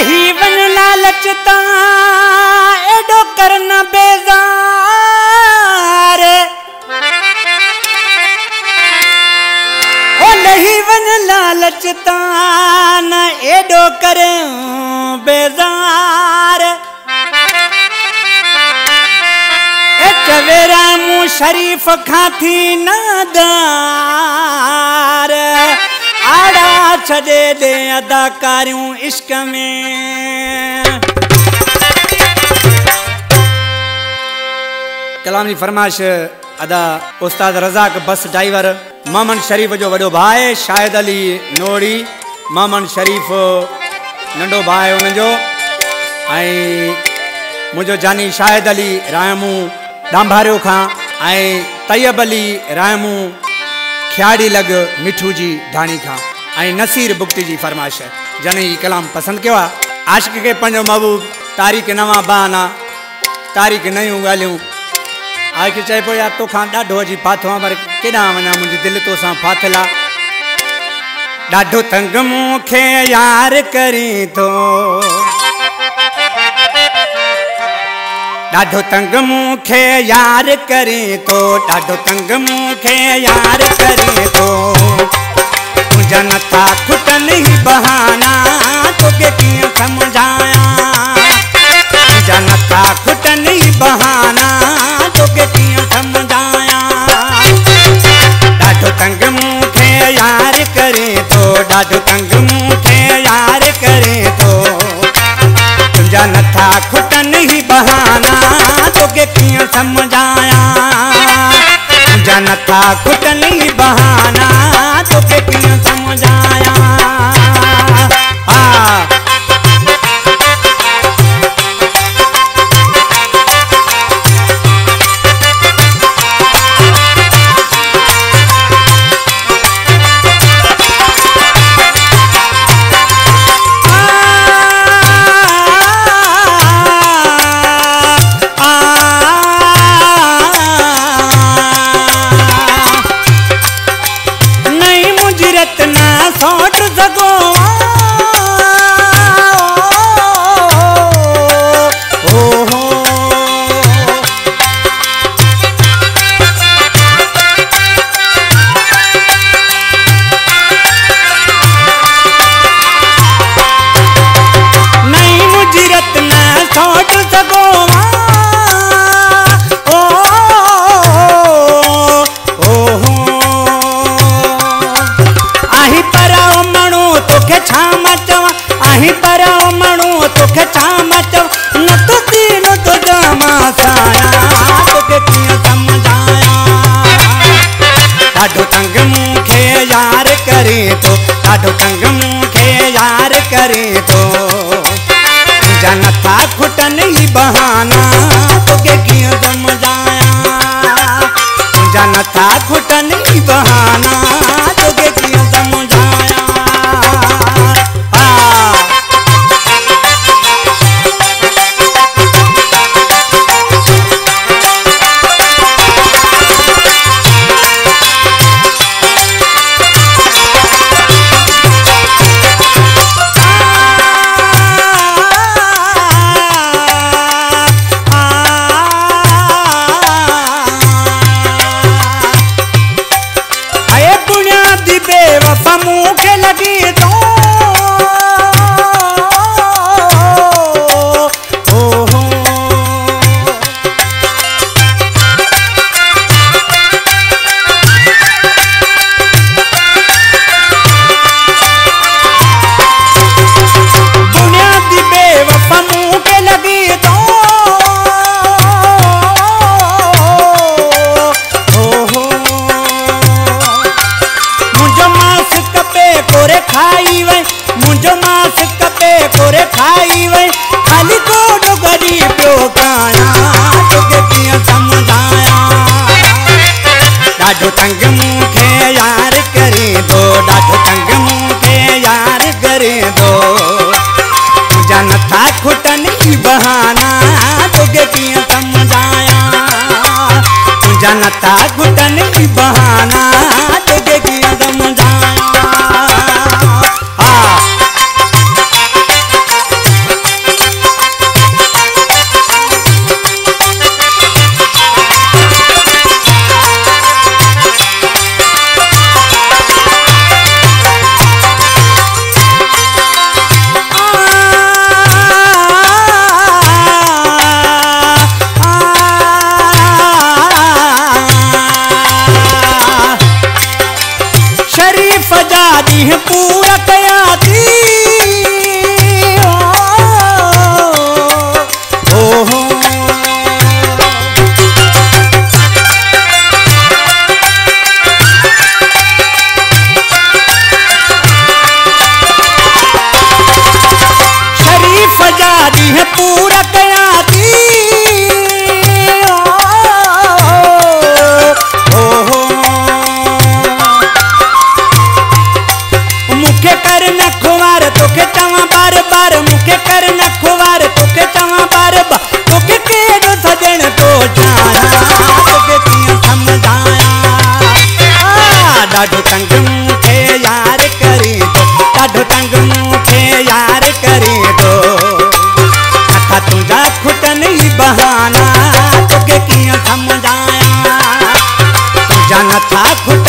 लही वन लालचता एडो करना बेजार ओ लही वन लालचता न एडो कर बेजार चवेरा मु शरीफ खाती नादार आड़ा छदे दे अदाकारियों इश्क में। कलाम जी फरमाइश अदा उस्ताद रज़ाक बस ड्राइवर मोहम्मद शरीफ जो वडो भाई शाहिद अली नोड़ी मोहम्मद शरीफ नंढो भाई उनजो मुझो जानी शाहिद अली रायमू डांभारियो खां तैयब अली रायमू ख्याड़ी लग मिठू जी ढाणी खां नसीर बुक्ति जी फरमाइश जने ही कलाम पसंद किया आशिक के पंजो महबूब तारीख़ नवा बहाना तारीख़ नयूं ॻाल्हियूं आज के चए पो यार तो खां ॾाढो अजी फाथो पर केॾां वञा मुंहिंजी दिलि तो सां फाथला ॾाढो तंग मूंखे यार करी थो ॾाढो तंग मूंखे यार करे तो ॾाढो तंग मूंखे यार करे तो तुंहिंजा नथा खुटनि ही बहाना तोखे कीअं सम्झाया तुंहिंजा नथा खुटनि ही बहाना तोखे कीअं सम्झाया ॾाढो तंग मूंखे यार करे तो ॾाढो तंग मूंखे यार करे तो तुंहिंजा नथा खुटनि ही बहाना तोखे कीअं सम्झाया तुंहिंजा नथा खुटनि ही बहाना तोखे कीअं सम्झाया। ॾाढो तंग मूंखे यार करे तो ॾाढो तंग मूंखे यार करे तो तुंहिंजा नथा खुटनि ही बहाना तोखे कीअं सम्झाया तुंहिंजा नथा खुटनि ही बहाना तोखे कीअं सम्झाया। ॾाढो तंग मूंखे यार करे दो ॾाढो तंग मूंखे यार करे दो तुंहिंजा नथा खुटनि ही बहाना तोखे कीअं सम्झाया तुंहिंजा नथा खुटनि ही बहाना तोखे कीअं सम्झाया। ॾींहं पूरा कयां थी पूरा कया थी मुखे कर न खुवार तोखे चवां बार बार मुखे कर न खुवार तोखे चवां बार बार तोखे केॾो सजण तो चाहियां तोखे कीअं समझायां ॾाढो तंग मूंखे यार करे थो ॾाढो तंग मूंखे यार करे थो तुझा खुटन ही बहाना तोखे कीअं समझायां तुझा नथा खुट